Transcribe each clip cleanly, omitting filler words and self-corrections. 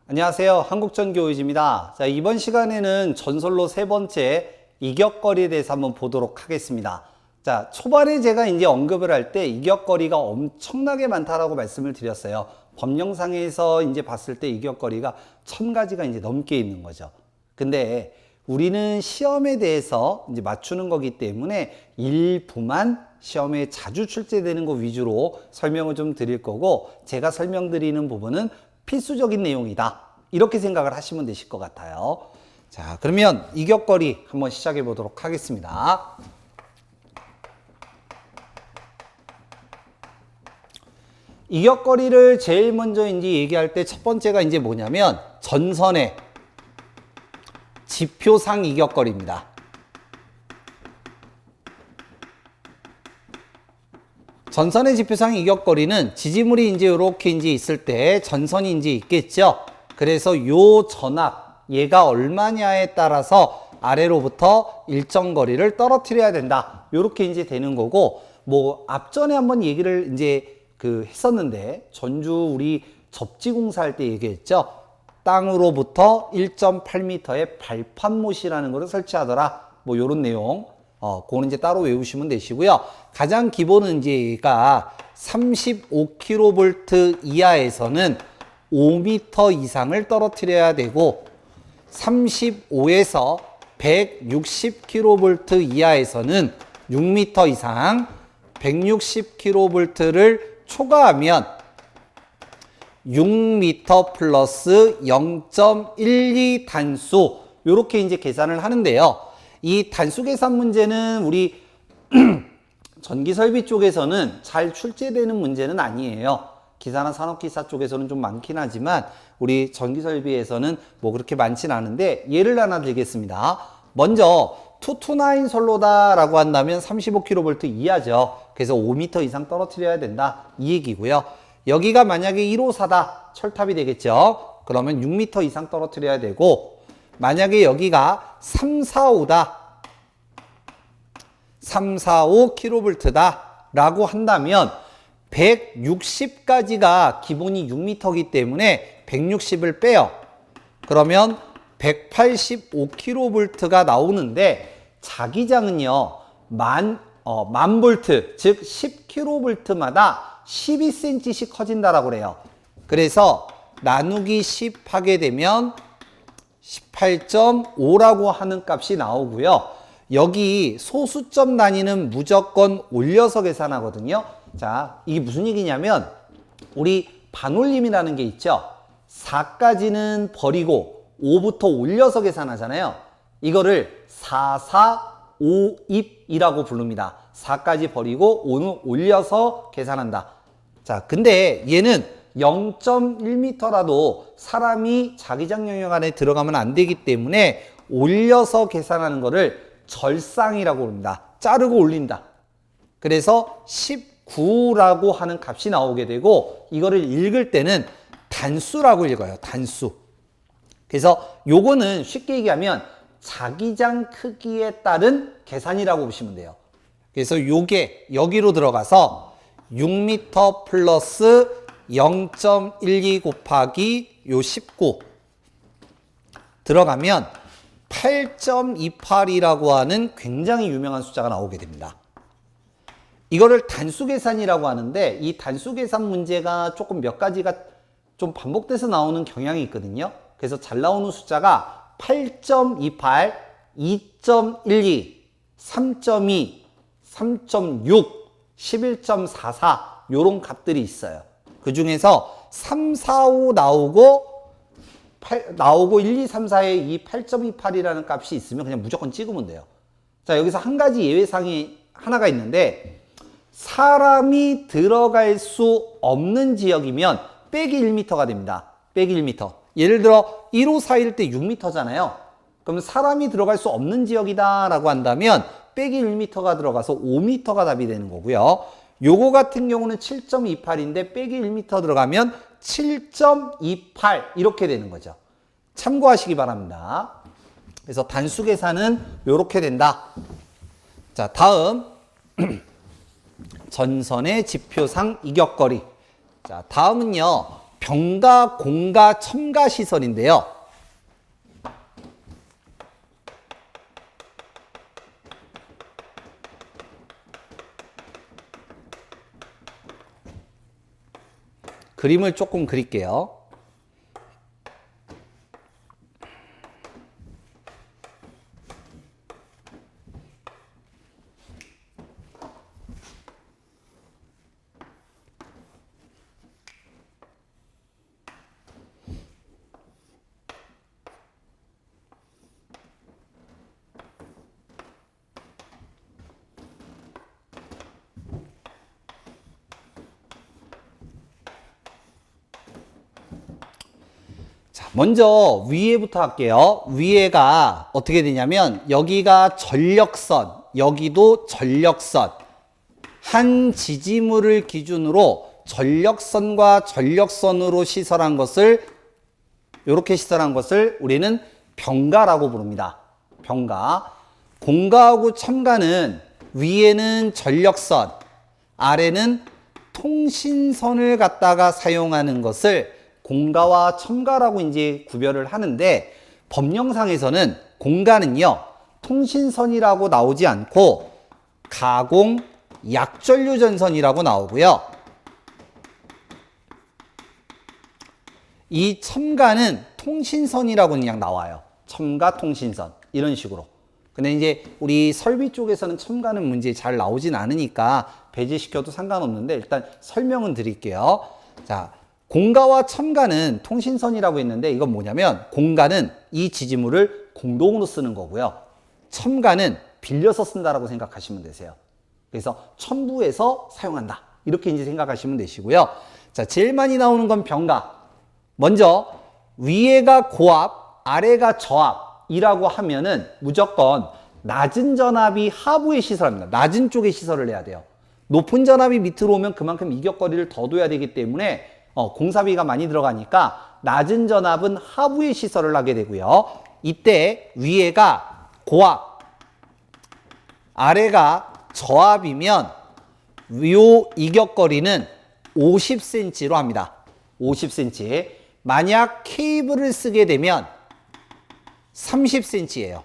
안녕하세요. 한국전교의지입니다. 자, 이번 시간에는 전설로 세 번째 이격거리에 대해서 한번 보도록 하겠습니다. 자, 초반에 제가 이제 언급을 할 때 이격거리가 엄청나게 많다라고 말씀을 드렸어요. 법령상에서 이제 봤을 때 이격거리가 1000가지가 이제 넘게 있는 거죠. 근데 우리는 시험에 대해서 이제 맞추는 거기 때문에 일부만 시험에 자주 출제되는 거 위주로 설명을 좀 드릴 거고, 제가 설명드리는 부분은 필수적인 내용이다, 이렇게 생각을 하시면 되실 것 같아요. 자, 그러면 이격거리 한번 시작해 보도록 하겠습니다. 이격거리를 제일 먼저 이제 얘기할 때 첫 번째가 이제 뭐냐면 전선의 지표상 이격거리입니다. 전선의 지표상 이격거리는 지지물이 이제 이렇게 이제 있을 때 전선이 이제 있겠죠. 그래서 요 전압, 얘가 얼마냐에 따라서 아래로부터 일정 거리를 떨어뜨려야 된다, 요렇게 이제 되는 거고, 뭐 앞전에 한번 얘기를 이제 했었는데, 전주 우리 접지공사 할 때 얘기했죠. 땅으로부터 1.8m의 발판못이라는 거를 설치하더라, 뭐 요런 내용. 그거는 이제 따로 외우시면 되시고요. 가장 기본은 이제가 35kV 이하에서는 5m 이상을 떨어뜨려야 되고, 35에서 160kV 이하에서는 6m 이상, 160kV를 초과하면 6m 플러스 0.12 단수, 요렇게 이제 계산을 하는데요. 이 단수 계산 문제는 우리 전기설비 쪽에서는 잘 출제되는 문제는 아니에요. 기사나 산업기사 쪽에서는 좀 많긴 하지만 우리 전기설비에서는 뭐 그렇게 많진 않은데, 예를 하나 들겠습니다. 먼저 229 선로다라고 한다면 35kV 이하죠. 그래서 5m 이상 떨어뜨려야 된다, 이 얘기고요. 여기가 만약에 154다, 철탑이 되겠죠. 그러면 6m 이상 떨어뜨려야 되고, 만약에 여기가 345다, 345kV다 라고 한다면 160까지가 기본이 6m이기 때문에 160을 빼요. 그러면 185kV가 나오는데, 자기장은요 만 볼트, 즉 10kV마다 12cm씩 커진다라고 그래요. 그래서 나누기 10 하게 되면 18.5라고 하는 값이 나오고요. 여기 소수점 단위는 무조건 올려서 계산하거든요. 자, 이게 무슨 얘기냐면, 우리 반올림이라는 게 있죠. 4까지는 버리고 5부터 올려서 계산하잖아요. 이거를 4452이라고 부릅니다. 4까지 버리고 5는 올려서 계산한다. 자, 근데 얘는 0.1m라도 사람이 자기장 영역 안에 들어가면 안 되기 때문에 올려서 계산하는 거를 절상이라고 합니다. 자르고 올린다. 그래서 19라고 하는 값이 나오게 되고, 이거를 읽을 때는 단수라고 읽어요. 단수. 그래서 요거는 쉽게 얘기하면 자기장 크기에 따른 계산이라고 보시면 돼요. 그래서 요게 여기로 들어가서 6m 플러스 0.12 곱하기 요 19 들어가면 8.28이라고 하는 굉장히 유명한 숫자가 나오게 됩니다. 이거를 단수 계산이라고 하는데, 이 단수 계산 문제가 조금 몇 가지가 좀 반복돼서 나오는 경향이 있거든요. 그래서 잘 나오는 숫자가 8.28, 2.12, 3.2, 3.6, 11.44 요런 값들이 있어요. 그 중에서 3, 4, 5 나오고 1, 2, 3, 4에 이 8.28이라는 값이 있으면 그냥 무조건 찍으면 돼요. 자, 여기서 한 가지 예외사항이 하나가 있는데, 사람이 들어갈 수 없는 지역이면 빼기 1m가 됩니다. 빼기 1m. 예를 들어 1541 때 6m잖아요. 그럼 사람이 들어갈 수 없는 지역이다 라고 한다면 빼기 1m가 들어가서 5m가 답이 되는 거고요. 요거 같은 경우는 7.28인데 빼기 1m 들어가면 7.28 이렇게 되는 거죠. 참고하시기 바랍니다. 그래서 단수 계산은 이렇게 된다. 자, 다음 전선의 지표상 이격거리. 자, 다음은요. 병가, 공가, 첨가 시설인데요. 그림을 조금 그릴게요. 먼저 위에부터 할게요. 위에가 어떻게 되냐면 여기가 전력선, 여기도 전력선. 한 지지물을 기준으로 전력선과 전력선으로 시설한 것을, 이렇게 시설한 것을 우리는 병가라고 부릅니다. 병가. 공가하고 첨가는 위에는 전력선, 아래는 통신선을 갖다가 사용하는 것을 공가와 첨가라고 이제 구별을 하는데, 법령상에서는 공가는요, 통신선이라고 나오지 않고 가공 약전류 전선이라고 나오고요. 이 첨가는 통신선이라고 그냥 나와요. 첨가 통신선. 이런 식으로. 근데 이제 우리 설비 쪽에서는 첨가는 문제 잘 나오진 않으니까 배제시켜도 상관없는데 일단 설명은 드릴게요. 자, 공가와 첨가는 통신선이라고 했는데 이건 뭐냐면 공가는 이 지지물을 공동으로 쓰는 거고요. 첨가는 빌려서 쓴다라고 생각하시면 되세요. 그래서 첨부해서 사용한다. 이렇게 이제 생각하시면 되시고요. 자, 제일 많이 나오는 건 병가. 먼저 위에가 고압, 아래가 저압이라고 하면은 무조건 낮은 전압이 하부에 시설합니다. 낮은 쪽에 시설을 해야 돼요. 높은 전압이 밑으로 오면 그만큼 이격거리를 더 둬야 되기 때문에 공사비가 많이 들어가니까 낮은 전압은 하부에 시설을 하게 되고요. 이때 위에가 고압, 아래가 저압이면 요 이격거리는 50cm로 합니다. 50cm. 만약 케이블을 쓰게 되면 30cm예요.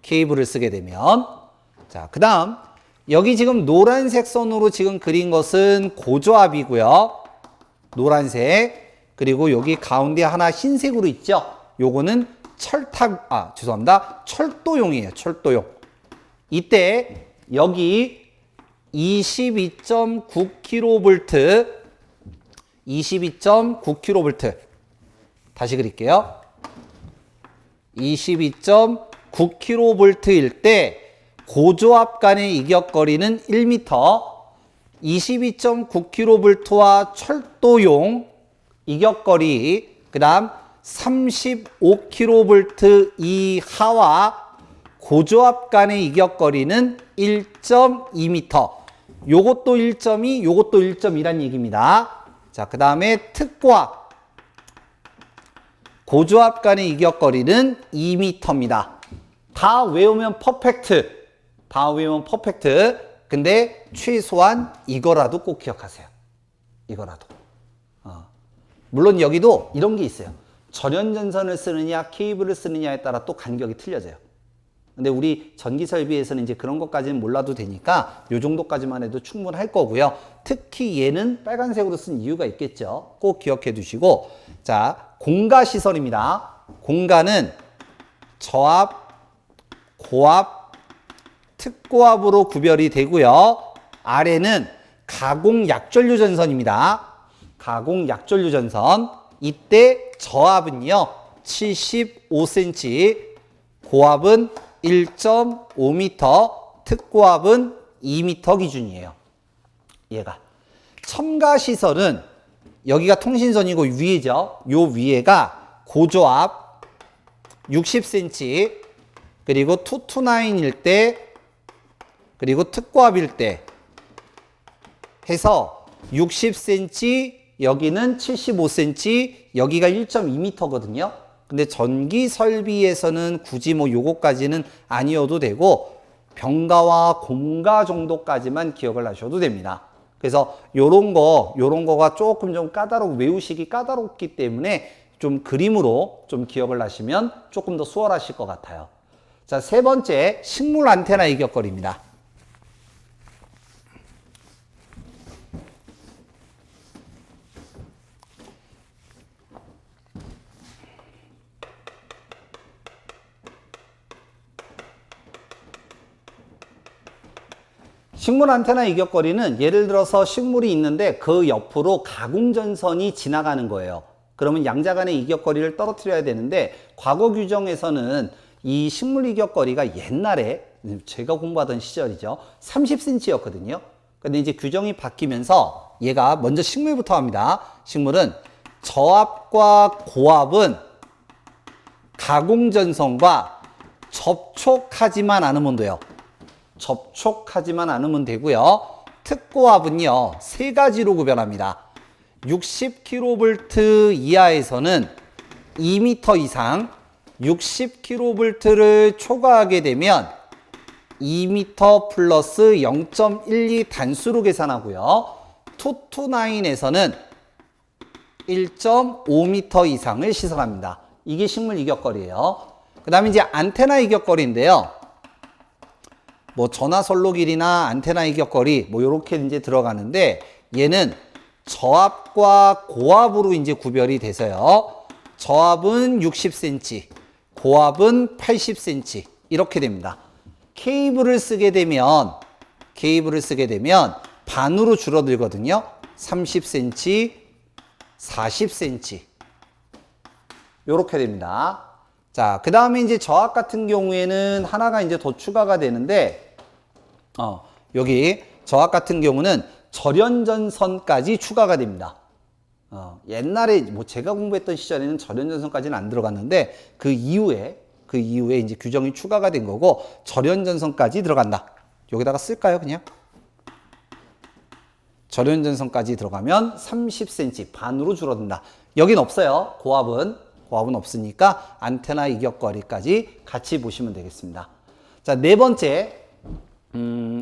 케이블을 쓰게 되면. 자, 그 다음 여기 지금 노란색 선으로 지금 그린 것은 고저압이고요. 노란색. 그리고 여기 가운데 하나 흰색으로 있죠. 요거는 철도용이에요. 철도용. 이때 여기 22.9kV 22.9kV 다시 그릴게요. 22.9kV일 때 고조압 간의 이격거리는 1m, 22.9kV와 철도용 이격거리, 그 다음 35kV 이하와 고조압 간의 이격거리는 1.2m. 요것도 1.2, 요것도 1.2란 얘기입니다. 자, 그 다음에 특고압. 고조압 간의 이격거리는 2m입니다. 다 외우면 퍼펙트. 다 외우면 퍼펙트. 근데 최소한 이거라도 꼭 기억하세요. 이거라도. 물론 여기도 이런 게 있어요. 전연전선을 쓰느냐 케이블을 쓰느냐에 따라 또 간격이 틀려져요. 근데 우리 전기 설비에서는 이제 그런 것까지는 몰라도 되니까 요 정도까지만 해도 충분할 거고요. 특히 얘는 빨간색으로 쓴 이유가 있겠죠. 꼭 기억해 두시고. 자, 공가 시설입니다. 공가는 저압, 고압, 특고압으로 구별이 되고요. 아래는 가공 약전류 전선입니다. 가공 약전류 전선. 이때 저압은요 75cm, 고압은 1.5m, 특고압은 2m 기준이에요. 얘가. 첨가 시설은 여기가 통신선이고 위에죠. 요 위에가 고조압 60cm, 그리고 229일 때, 그리고 특고압일 때 해서 60cm, 여기는 75cm, 여기가 1.2m거든요. 근데 전기 설비에서는 굳이 뭐 요거까지는 아니어도 되고 병가와 공가 정도까지만 기억을 하셔도 됩니다. 그래서 요런 거가 조금 좀 외우시기 까다롭기 때문에 좀 그림으로 좀 기억을 하시면 조금 더 수월하실 것 같아요. 자, 세 번째, 식물 안테나 이격거리입니다. 식물 안테나 이격거리는 예를 들어서 식물이 있는데 그 옆으로 가공전선이 지나가는 거예요. 그러면 양자 간의 이격거리를 떨어뜨려야 되는데 과거 규정에서는 이 식물 이격거리가 옛날에 제가 공부하던 시절이죠. 30cm였거든요. 근데 이제 규정이 바뀌면서 얘가 먼저 식물부터 합니다. 식물은 저압과 고압은 가공전선과 접촉하지만 않으면 돼요. 접촉하지만 않으면 되고요. 특고압은요, 세 가지로 구별합니다. 60kV 이하에서는 2m 이상, 60kV를 초과하게 되면 2m 플러스 0.12 단수로 계산하고요. 229에서는 1.5m 이상을 시설합니다. 이게 식물 이격거리예요. 그 다음에 이제 안테나 이격거리인데요. 뭐 전화선로 길이나 안테나 이격거리 뭐 요렇게 이제 들어가는데 얘는 저압과 고압으로 이제 구별이 돼서요. 저압은 60cm, 고압은 80cm 이렇게 됩니다. 케이블을 쓰게 되면 반으로 줄어들거든요. 30cm, 40cm 요렇게 됩니다. 자, 그 다음에 이제 저압 같은 경우에는 하나가 이제 더 추가가 되는데, 여기 저압 같은 경우는 절연전선까지 추가가 됩니다. 옛날에 뭐 제가 공부했던 시절에는 절연전선까지는 안 들어갔는데, 그 이후에 이제 규정이 추가가 된 거고, 절연전선까지 들어간다. 여기다가 쓸까요, 그냥? 절연전선까지 들어가면 30cm 반으로 줄어든다. 여긴 없어요. 고압은 없으니까 안테나 이격거리까지 같이 보시면 되겠습니다. 자, 네 번째,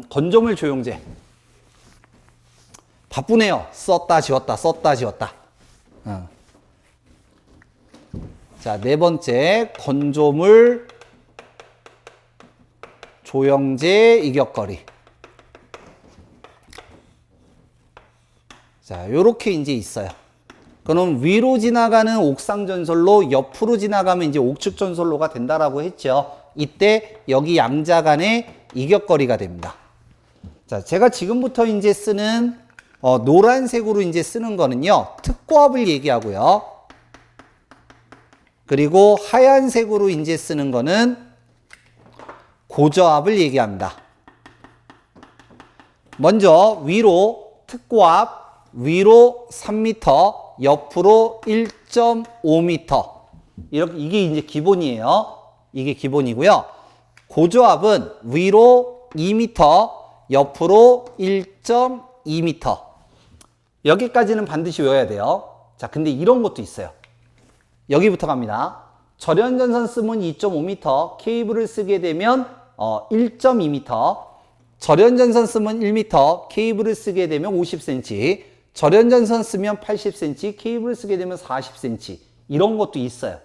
건조물 조용제. 바쁘네요. 썼다 지웠다. 자, 네 번째, 건조물 조영제 이격거리. 자, 요렇게 이제 있어요. 그럼 위로 지나가는 옥상전선로, 옆으로 지나가면 이제 옥측전선로가 된다라고 했죠. 이때 여기 양자 간의 이격거리가 됩니다. 자, 제가 지금부터 이제 쓰는 노란색으로 이제 쓰는 거는요, 특고압을 얘기하고요. 그리고 하얀색으로 이제 쓰는 거는 고저압을 얘기합니다. 먼저 위로 특고압, 위로 3m, 옆으로 1.5m. 이게 이제 기본이에요. 이게 기본이고요. 고저압은 위로 2m, 옆으로 1.2m. 여기까지는 반드시 외워야 돼요. 자, 근데 이런 것도 있어요. 여기부터 갑니다. 절연전선 쓰면 2.5m, 케이블을 쓰게 되면 1.2m, 절연전선 쓰면 1m, 케이블을 쓰게 되면 50cm, 절연전선 쓰면 80cm, 케이블을 쓰게 되면 40cm. 이런 것도 있어요.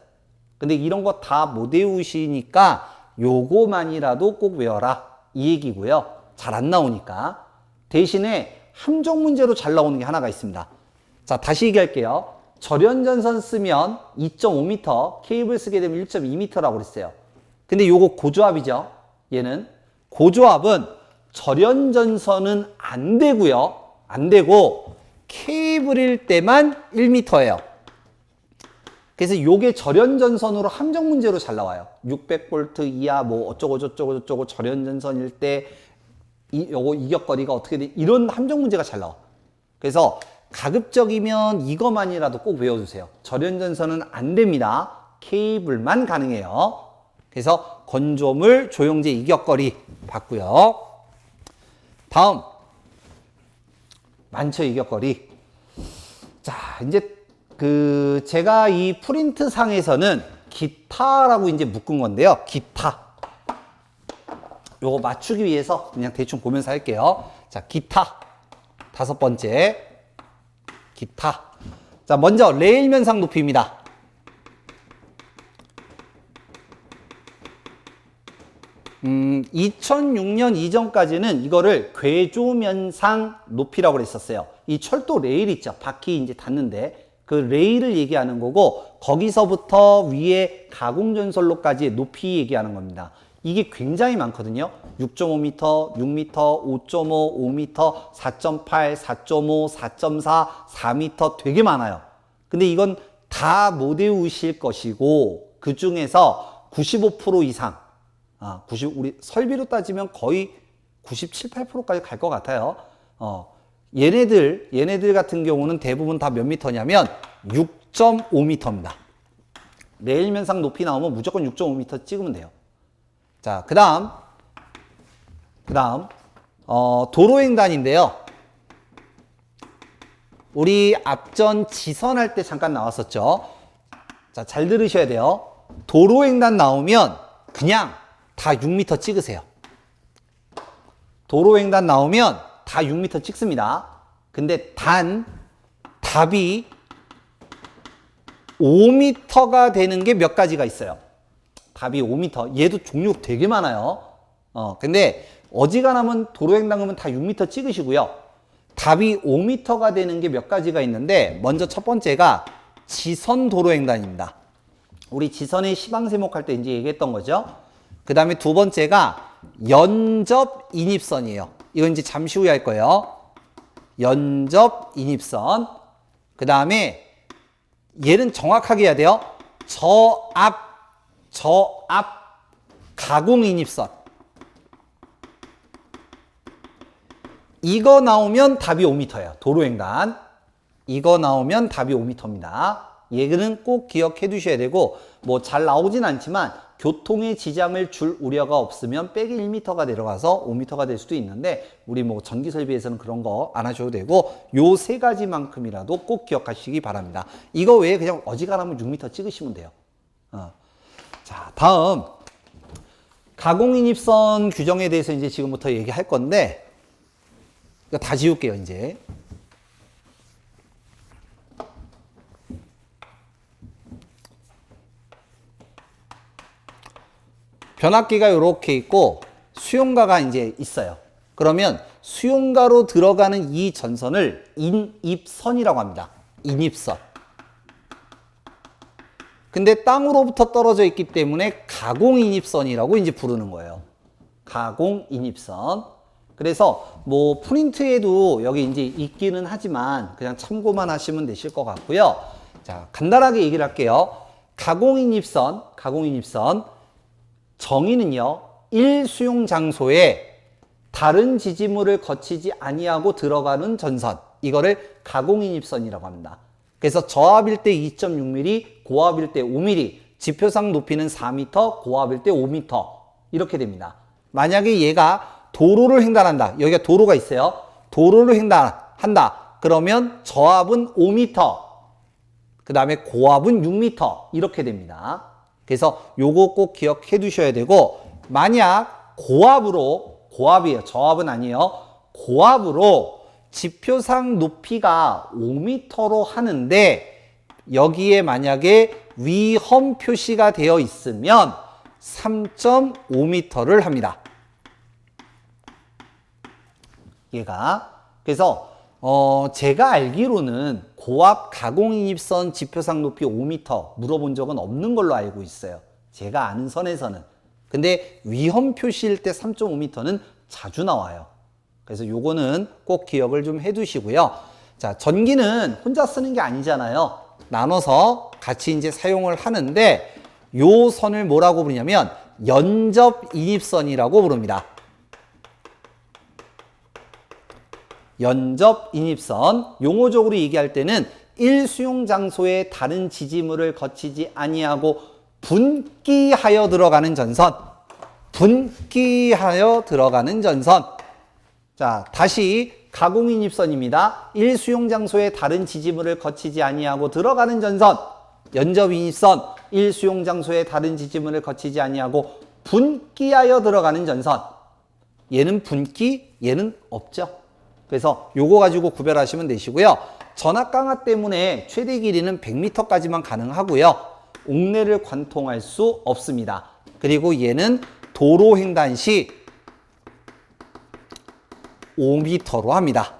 근데 이런 거 다 못 외우시니까 요거만이라도 꼭 외워라. 이 얘기고요. 잘 안 나오니까. 대신에 함정 문제로 잘 나오는 게 하나가 있습니다. 자, 다시 얘기할게요. 절연전선 쓰면 2.5m, 케이블 쓰게 되면 1.2m라고 그랬어요. 근데 요거 고저압이죠. 얘는. 고저압은 절연전선은 안 되고요. 안 되고 케이블일 때만 1m예요. 그래서 요게 절연전선으로 함정 문제로 잘 나와요. 600V 이하 뭐 어쩌고 저쩌고 절연전선일 때 요거 이격거리가 어떻게 돼? 이런 함정 문제가 잘 나와. 그래서 가급적이면 이것만이라도 꼭 외워주세요. 절연전선은 안 됩니다. 케이블만 가능해요. 그래서 건조물 조영제 이격거리 봤고요. 다음 만처 이격거리. 자, 이제 제가 이 프린트 상에서는 기타라고 이제 묶은 건데요. 기타. 요거 맞추기 위해서 그냥 대충 보면서 할게요. 자, 기타. 5번째. 기타. 자, 먼저 레일 면상 높이입니다. 2006년 이전까지는 이거를 궤조면상 높이라고 그랬었어요. 이 철도 레일 있죠. 바퀴 이제 닿는데 그 레일을 얘기하는 거고, 거기서부터 위에 가공전선로까지 높이 얘기하는 겁니다. 이게 굉장히 많거든요. 6.5m, 6m, 5.5, 5m, 4.8, 4.5, 4.4, 4m 되게 많아요. 근데 이건 다 못 외우실 것이고, 그 중에서 95% 이상, 우리 설비로 따지면 거의 97, 8%까지 갈 것 같아요. 얘네들 같은 경우는 대부분 다 몇 미터냐면 6.5m입니다. 레일 면상 높이 나오면 무조건 6.5m 찍으면 돼요. 자, 그 다음, 도로횡단인데요. 우리 앞전 지선할 때 잠깐 나왔었죠. 자, 잘 들으셔야 돼요. 도로횡단 나오면 그냥 다 6m 찍으세요. 도로횡단 나오면 다 6m 찍습니다. 근데 답이 5m가 되는 게 몇 가지가 있어요. 답이 5m. 얘도 종류 되게 많아요. 근데 어지간하면 도로횡단 그러면 다 6m 찍으시고요. 답이 5m가 되는 게 몇 가지가 있는데, 먼저 첫 번째가 지선 도로횡단입니다. 우리 지선의 시방세목 할 때 이제 얘기했던 거죠. 그 다음에 두 번째가 연접 인입선이에요. 이건 이제 잠시 후에 할 거예요. 연접 인입선. 그 다음에 얘는 정확하게 해야 돼요. 저압 가공인입선. 이거 나오면 답이 5m예요. 도로횡단. 이거 나오면 답이 5m입니다. 얘는 꼭 기억해 두셔야 되고, 뭐 잘 나오진 않지만 교통에 지장을 줄 우려가 없으면 빼기 1m가 내려가서 5m가 될 수도 있는데, 우리 뭐 전기 설비에서는 그런 거 안 하셔도 되고, 요 세 가지만큼이라도 꼭 기억하시기 바랍니다. 이거 외에 그냥 어지간하면 6m 찍으시면 돼요. 자, 다음 가공인입선 규정에 대해서 이제 지금부터 얘기할 건데, 이거 다 지울게요. 이제 변압기가 이렇게 있고 수용가가 이제 있어요. 그러면 수용가로 들어가는 이 전선을 인입선이라고 합니다. 인입선. 근데 땅으로부터 떨어져 있기 때문에 가공인입선이라고 이제 부르는 거예요. 가공인입선. 그래서 뭐 프린트에도 여기 이제 있기는 하지만 그냥 참고만 하시면 되실 것 같고요. 자, 간단하게 얘기를 할게요. 가공인입선 정의는요, 1수용 장소에 다른 지지물을 거치지 아니하고 들어가는 전선, 이거를 가공인입선이라고 합니다. 그래서 저압일 때 2.6mm, 고압일 때 5mm, 지표상 높이는 4m, 고압일 때 5m 이렇게 됩니다. 만약에 얘가 도로를 횡단한다. 여기가 도로가 있어요. 도로를 횡단한다. 그러면 저압은 5m, 그 다음에 고압은 6m 이렇게 됩니다. 그래서 요거 꼭 기억해 두셔야 되고, 만약 고압이에요. 저압은 아니에요. 고압으로 지표상 높이가 5m로 하는데 여기에 만약에 위험 표시가 되어 있으면 3.5m를 합니다. 얘가. 그래서 제가 알기로는 고압 가공인입선 지표상 높이 5m 물어본 적은 없는 걸로 알고 있어요. 제가 아는 선에서는. 근데 위험 표시일 때 3.5m는 자주 나와요. 그래서 요거는 꼭 기억을 좀 해두시고요. 자, 전기는 혼자 쓰는 게 아니잖아요. 나눠서 같이 이제 사용을 하는데, 요 선을 뭐라고 부르냐면 연접인입선이라고 부릅니다. 연접인입선. 용어적으로 얘기할 때는 1수용 장소에 다른 지지물을 거치지 아니하고 분기하여 들어가는 전선. 분기하여 들어가는 전선. 자, 다시 가공인입선입니다. 1수용 장소에 다른 지지물을 거치지 아니하고 들어가는 전선. 연접 인입선 1수용 장소에 다른 지지문을 거치지 아니하고 분기하여 들어가는 전선. 얘는 분기, 얘는 없죠. 그래서 요거 가지고 구별하시면 되시고요. 전압 강화 때문에 최대 길이는 100m까지만 가능하고요. 옥내를 관통할 수 없습니다. 그리고 얘는 도로 횡단 시 5m로 합니다.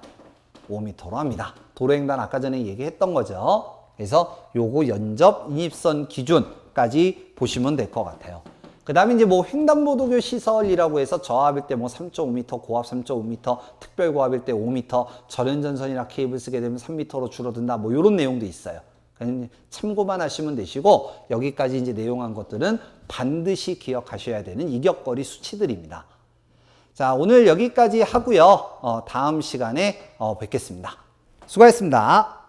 5m로 합니다. 도로 횡단 아까 전에 얘기했던 거죠. 그래서 요거 연접 인입선 기준까지 보시면 될 것 같아요. 그 다음에 이제 뭐 횡단보도교 시설이라고 해서 저압일 때 뭐 3.5m, 고압 3.5m, 특별 고압일 때 5m, 절연전선이나 케이블 쓰게 되면 3m로 줄어든다. 뭐 이런 내용도 있어요. 그냥 참고만 하시면 되시고 여기까지 이제 내용한 것들은 반드시 기억하셔야 되는 이격거리 수치들입니다. 자, 오늘 여기까지 하고요. 다음 시간에 뵙겠습니다. 수고하셨습니다.